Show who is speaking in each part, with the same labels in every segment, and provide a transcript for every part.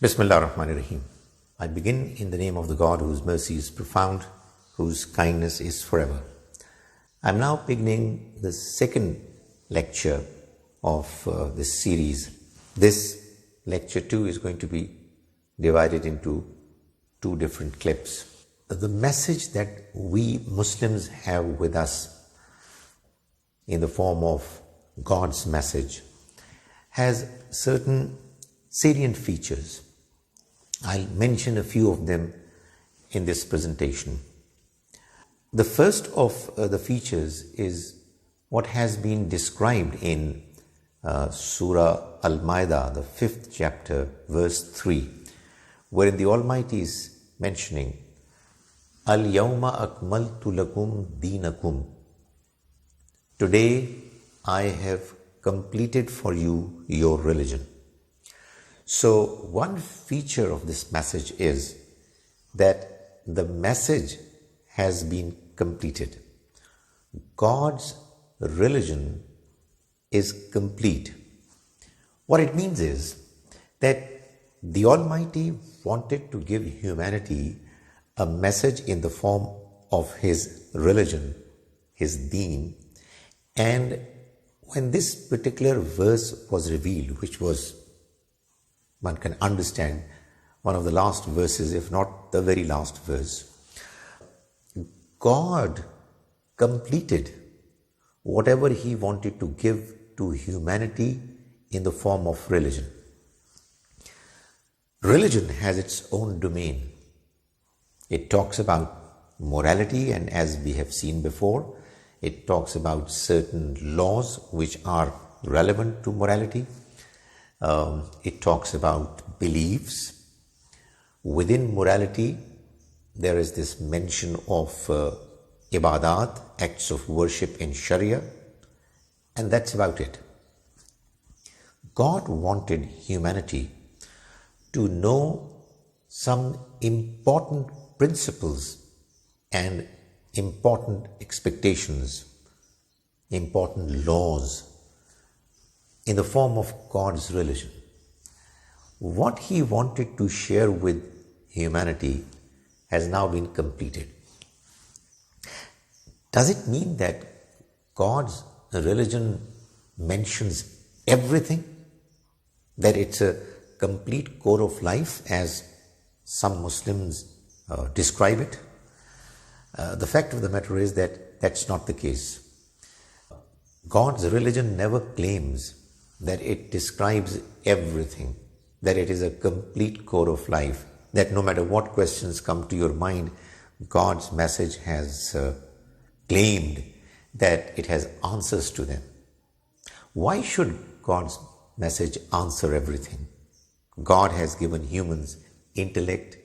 Speaker 1: Bismillah ar-Rahman ar-Rahim. I begin in the name of the God whose mercy is profound, whose kindness is forever. I'm now beginning the second lecture of this series. This lecture too is going to be divided into two different clips. The message that we Muslims have with us in the form of God's message has certain salient features. I'll mention a few of them in this presentation. The first of the features is what has been described in Surah Al-Ma'idah, the 5th chapter, verse 3, wherein the Almighty is mentioning, Al-Yawma akmaltu lakum deenakum. Today I have completed for you your religion. So one feature of this message is that the message has been completed. God's religion is complete. What it means is that the Almighty wanted to give humanity a message in the form of His religion, His deen, and when this particular verse was revealed, which was, one can understand, one of the last verses, if not the very last verse, God completed whatever He wanted to give to humanity in the form of religion. Religion has its own domain. It talks about morality, and as we have seen before, it talks about certain laws which are relevant to morality. It talks about beliefs. Within morality, there is this mention of ibadat, acts of worship in Sharia, and that's about it. God wanted humanity to know some important principles and important expectations, important laws in the form of God's religion. What He wanted to share with humanity has now been completed. Does it mean that God's religion mentions everything? That it's a complete core of life as some Muslims describe it? The fact of the matter is that that's not the case. God's religion never claims that it describes everything, that it is a complete core of life, that no matter what questions come to your mind, God's message has claimed that it has answers to them. Why should God's message answer everything? God has given humans intellect,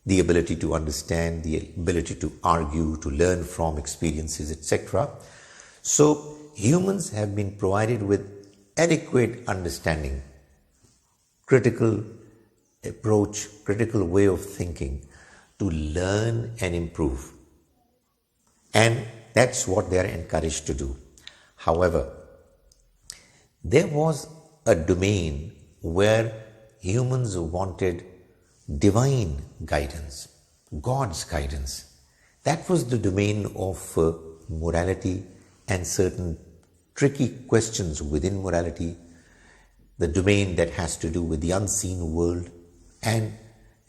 Speaker 1: the ability to understand, the ability to argue, to learn from experiences, etc. So humans have been provided with adequate understanding, critical approach, critical way of thinking to learn and improve. And that's what they are encouraged to do. However, there was a domain where humans wanted divine guidance, God's guidance. That was the domain of morality and certain tricky questions within morality, the domain that has to do with the unseen world, and,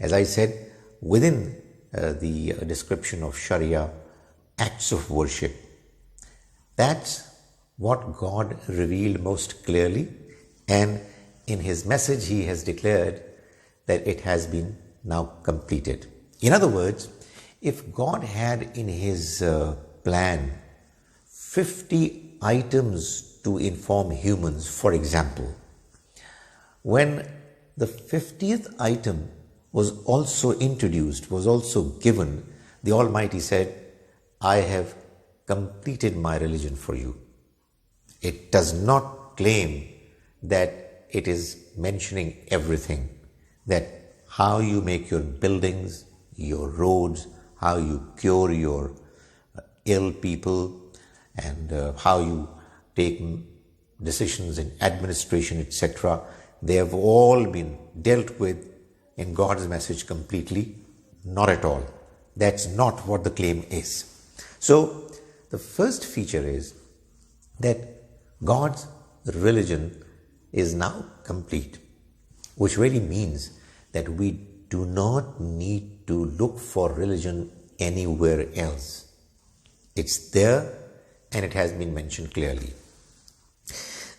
Speaker 1: as I said, within the description of Sharia, acts of worship. That's what God revealed most clearly, and in His message He has declared that it has been now completed. In other words, if God had in His plan 50 items to inform humans, for example, when the 50th item was also introduced, was also given, the Almighty said, I have completed my religion for you. It does not claim that it is mentioning everything, that how you make your buildings, your roads, how you cure your ill people, and how you take decisions in administration, etc. They have all been dealt with in God's message completely? Not at all. That's not what the claim is. So, the first feature is that God's religion is now complete, which really means that we do not need to look for religion anywhere else. It's there and it has been mentioned clearly.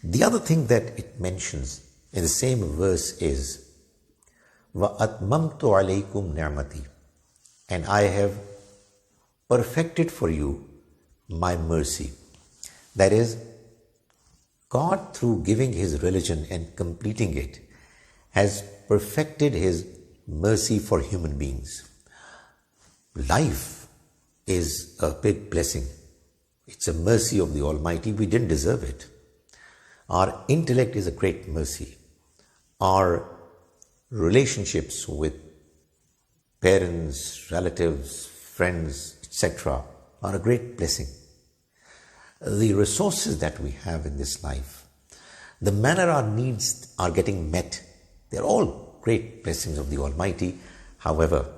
Speaker 1: The other thing that it mentions in the same verse is وَأَتْمَمْتُ عَلَيْكُمْ نِعْمَتِي, and I have perfected for you my mercy. That is, God, through giving His religion and completing it, has perfected His mercy for human beings. Life is a big blessing. It's a mercy of the Almighty. We didn't deserve it. Our intellect is a great mercy. Our relationships with parents, relatives, friends, etc. are a great blessing. The resources that we have in this life, the manner our needs are getting met, they're all great blessings of the Almighty. However,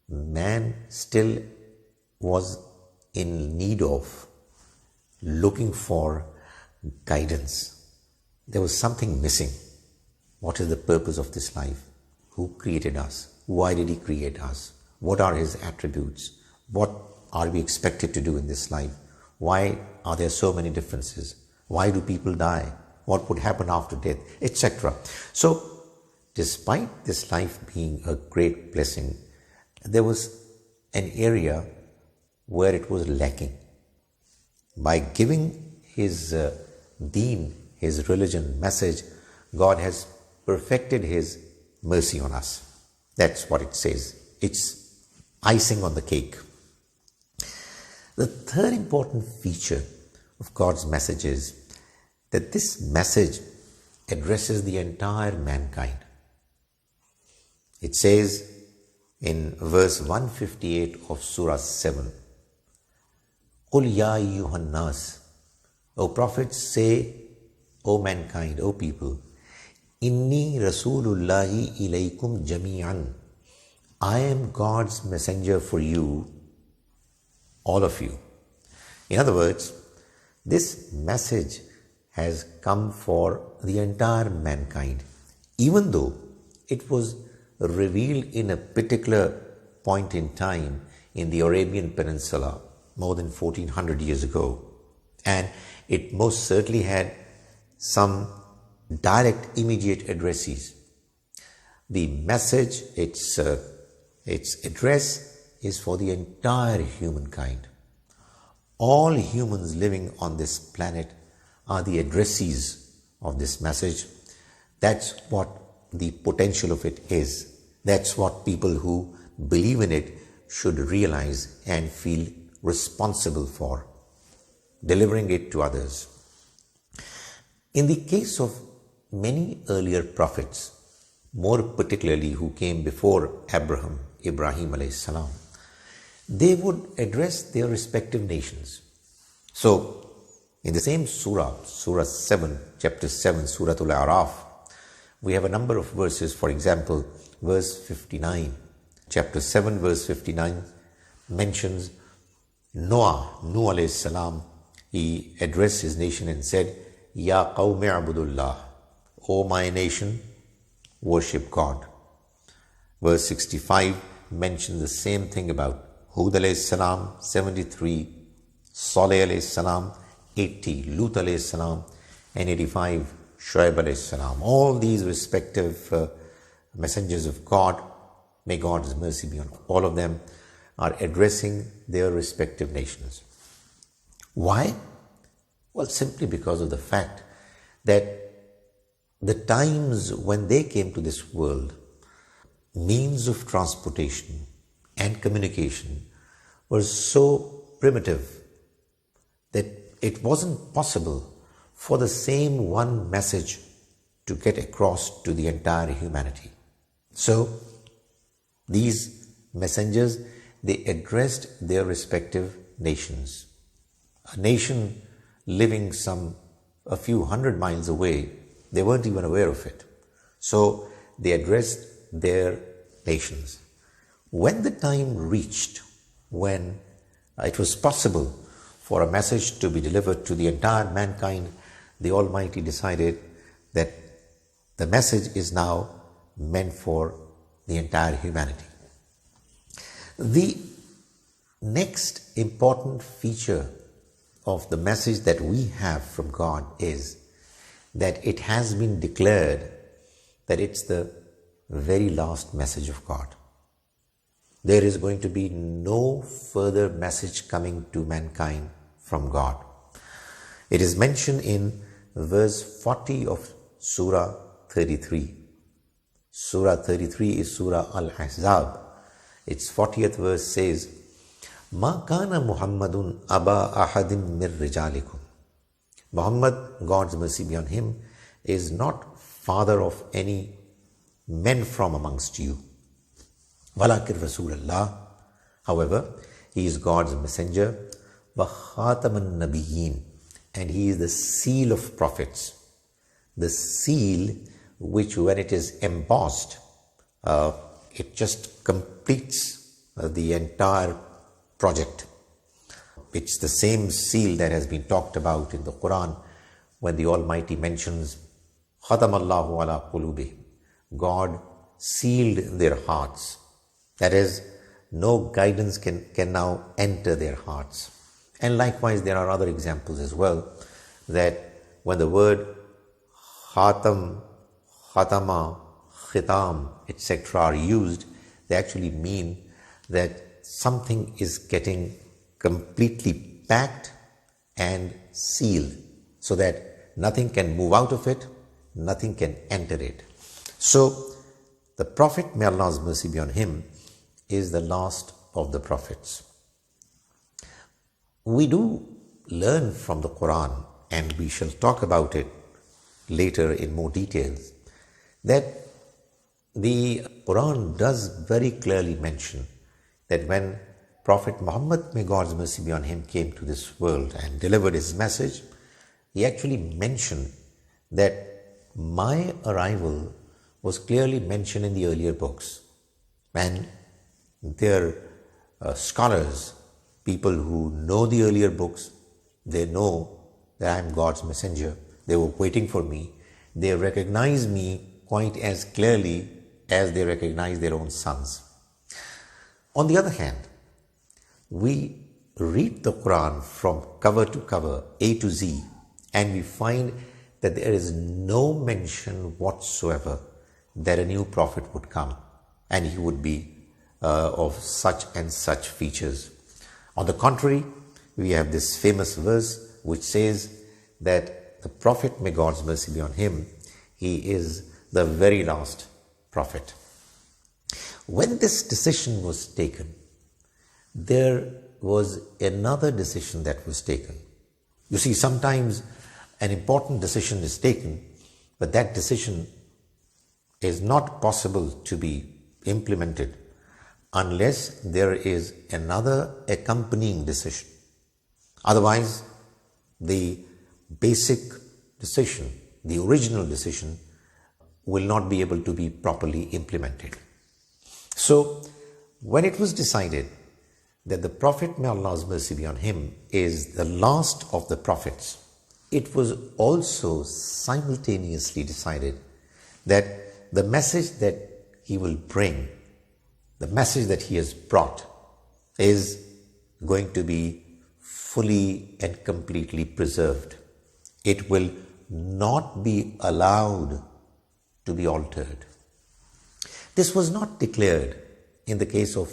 Speaker 1: man still was in need of looking for guidance. There was something missing. What is the purpose of this life? Who created us? Why did He create us? What are His attributes? What are we expected to do in this life? Why are there so many differences? Why do people die? What would happen after death? Etc. So, despite this life being a great blessing, there was an area where it was lacking. By giving His deen, His religion message, God has perfected His mercy on us. That's what it says. It's icing on the cake. The third important feature of God's message is that this message addresses the entire mankind. It says in verse 158 of Surah 7, قُلْ يَا أَيُّهَا النَّاسِ, O prophets, say, O mankind, O people, إِنِّي رَسُولُ اللَّهِ إِلَيْكُمْ جَمِيعًا, I am God's messenger for you, all of you. In other words, this message has come for the entire mankind, even though it was revealed in a particular point in time in the Arabian Peninsula more than 1400 years ago. And it most certainly had some direct, immediate addressees. The message, its address is for the entire humankind. All humans living on this planet are the addressees of this message. That's what the potential of it is. That's what people who believe in it should realize and feel responsible for, delivering it to others. In the case of many earlier prophets, more particularly who came before Ibrahim alayhi salam, they would address their respective nations. So, in the same Surah 7, chapter 7, Surah Al-A'raf, we have a number of verses. For example, verse 59, chapter 7, verse 59 mentions Nuh alayhi salam. He addressed his nation and said, Ya qawmi abudullah, O my nation, worship God. Verse 65 mentions the same thing about Hud alayhi salam, 73, Saleh alayhi salam, 80, Lut alayhi salam, and 85, Shuaib alayhi salam. All these respective messengers of God, may God's mercy be on all of them, are addressing their respective nations. Why? Well, simply because of the fact that the times when they came to this world, means of transportation and communication were so primitive that it wasn't possible for the same one message to get across to the entire humanity. So, these messengers, they addressed their respective nations. A nation living a few hundred miles away, they weren't even aware of it. So, they addressed their nations. When the time reached when it was possible for a message to be delivered to the entire mankind, the Almighty decided that the message is now meant for the entire humanity. The next important feature of the message that we have from God is that it has been declared that it's the very last message of God. There is going to be no further message coming to mankind from God. It is mentioned in verse 40 of Surah 33. Surah 33 is Surah Al-Ahzab. Its 40th verse says, Ma kana Muhammadun aba ahadim mir rijalikum. Muhammad, God's mercy be on him, is not father of any men from amongst you. Walakir Rasulallah. However, he is God's messenger. Wa khataman nabiyyin. And he is the seal of prophets. The seal which when it is embossed, it just completes the entire project. It's the same seal that has been talked about in the Quran when the Almighty mentions Khatamallahu ala qulubihim. God sealed their hearts. That is, no guidance can now enter their hearts. And likewise, there are other examples as well, that when the word khatam, khatama, khitam, etc. are used, they actually mean that something is getting completely packed and sealed so that nothing can move out of it, nothing can enter it. So, the Prophet, may Allah's mercy be on him, is the last of the prophets. We do learn from the Quran, and we shall talk about it later in more details, that the Quran does very clearly mention that when Prophet Muhammad, may God's mercy be on him, came to this world and delivered his message, he actually mentioned that my arrival was clearly mentioned in the earlier books. And their scholars, people who know the earlier books, they know that I am God's messenger. They were waiting for me. They recognize me quite as clearly as they recognize their own sons. On the other hand, we read the Quran from cover to cover, A to Z, and we find that there is no mention whatsoever that a new prophet would come and he would be of such and such features. On the contrary, we have this famous verse which says that the Prophet, may God's mercy be on him, he is the very last prophet. When this decision was taken, there was another decision that was taken. You see, sometimes an important decision is taken, but that decision is not possible to be implemented unless there is another accompanying decision. Otherwise, the basic decision, the original decision, will not be able to be properly implemented. So, when it was decided that the Prophet, may Allah's mercy be on him, is the last of the prophets, it was also simultaneously decided that the message that he will bring, the message that he has brought, is going to be fully and completely preserved. It will not be allowed to be altered. This was not declared in the case of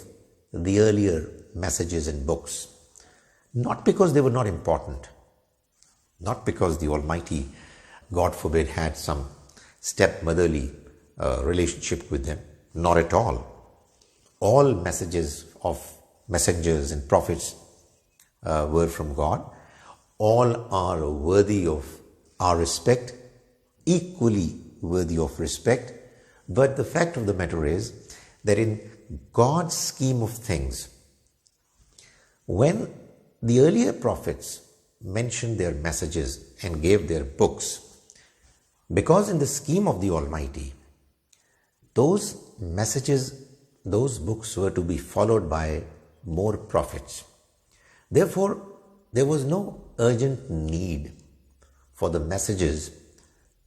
Speaker 1: the earlier messages and books, not because they were not important, not because the Almighty, God forbid, had some stepmotherly relationship with them, not at all. All messages of messengers and prophets were from God. All are worthy of our respect, equally worthy of respect. But the fact of the matter is that in God's scheme of things, when the earlier prophets mentioned their messages and gave their books, because in the scheme of the Almighty, those messages, those books were to be followed by more prophets. Therefore, there was no urgent need for the messages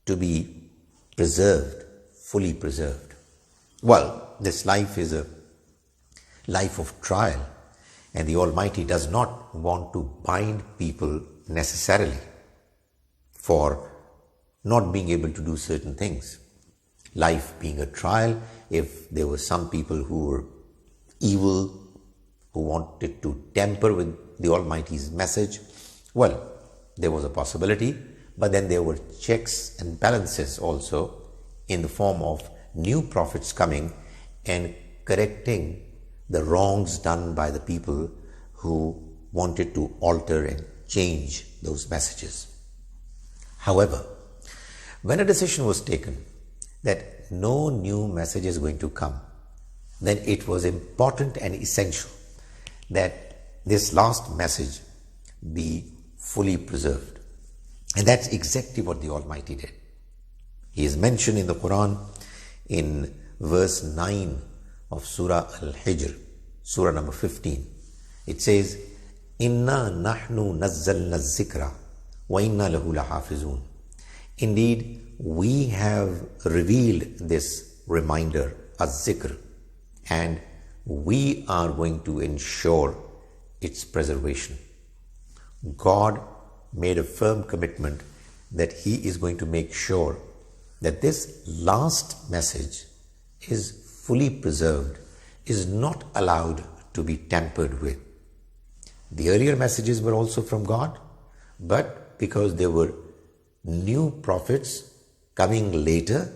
Speaker 1: to be preserved, fully preserved. Well, this life is a life of trial, and the Almighty does not want to bind people necessarily for not being able to do certain things. Life being a trial, if there were some people who were evil, who wanted to tamper with the Almighty's message, well, there was a possibility, but then there were checks and balances also in the form of new prophets coming and correcting the wrongs done by the people who wanted to alter and change those messages. However, when a decision was taken that no new message is going to come, then it was important and essential that this last message be fully preserved. And that's exactly what the Almighty did. He is mentioned in the Quran in verse 9 of Surah Al-Hijr, Surah number 15. It says, Inna nahnu nazzalna zikra wa inna lahu lahafizun. Indeed, we have revealed this reminder, az-zikr, and we are going to ensure its preservation. God made a firm commitment that He is going to make sure that this last message is fully preserved, is not allowed to be tampered with. The earlier messages were also from God, but because there were new prophets coming later,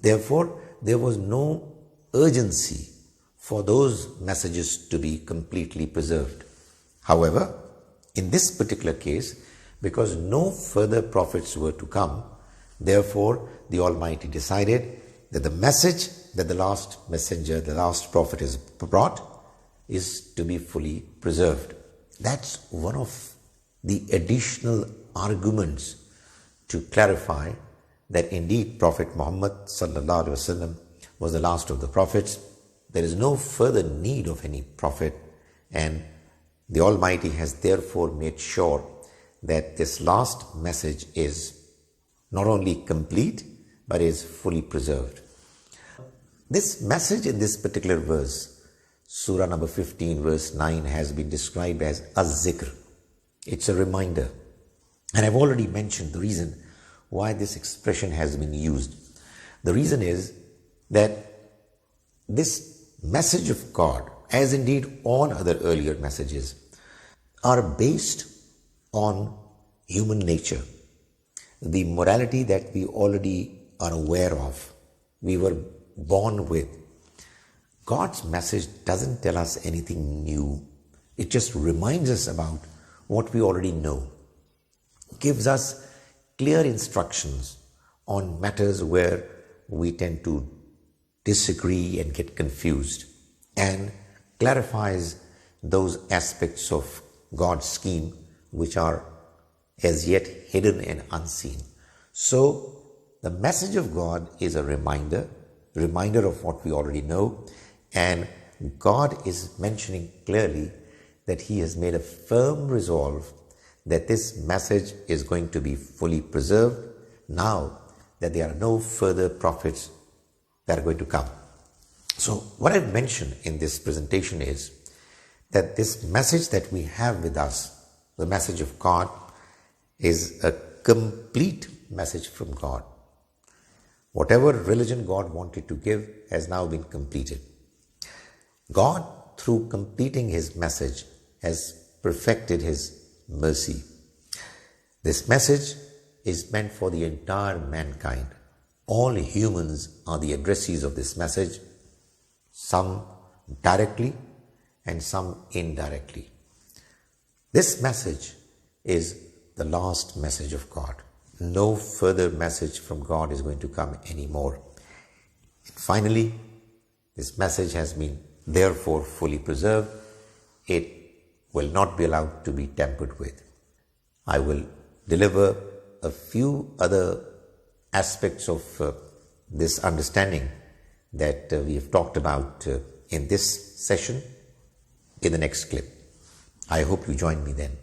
Speaker 1: therefore there was no urgency for those messages to be completely preserved. However, in this particular case, because no further prophets were to come, therefore the Almighty decided that the message that the last messenger, the last prophet has brought is to be fully preserved. That's one of the additional arguments to clarify that indeed Prophet Muhammad sallallahu alaihi wasallam was the last of the prophets. There is no further need of any prophet, and the Almighty has therefore made sure that this last message is not only complete, but is fully preserved. This message in this particular verse, Surah number 15, verse 9, has been described as az-zikr. It's a reminder. And I've already mentioned the reason why this expression has been used. The reason is that this message of God, as indeed all other earlier messages, are based on human nature. The morality that we already are aware of, we were born with. God's message doesn't tell us anything new. It just reminds us about what we already know. It gives us clear instructions on matters where we tend to disagree and get confused, and clarifies those aspects of God's scheme which are as yet hidden and unseen. So the message of God is a reminder of what we already know, and God is mentioning clearly that He has made a firm resolve that this message is going to be fully preserved now that there are no further prophets that are going to come. So what I've mentioned in this presentation is that this message that we have with us, the message of God, is a complete message from God. Whatever religion God wanted to give has now been completed. God, through completing His message, has perfected His mercy. This message is meant for the entire mankind. All humans are the addressees of this message, some directly and some indirectly. This message is the last message of God. No further message from God is going to come anymore. And finally, this message has been therefore fully preserved. It will not be allowed to be tampered with. I will deliver a few other aspects of this understanding that we have talked about in this session in the next clip. I hope you join me then.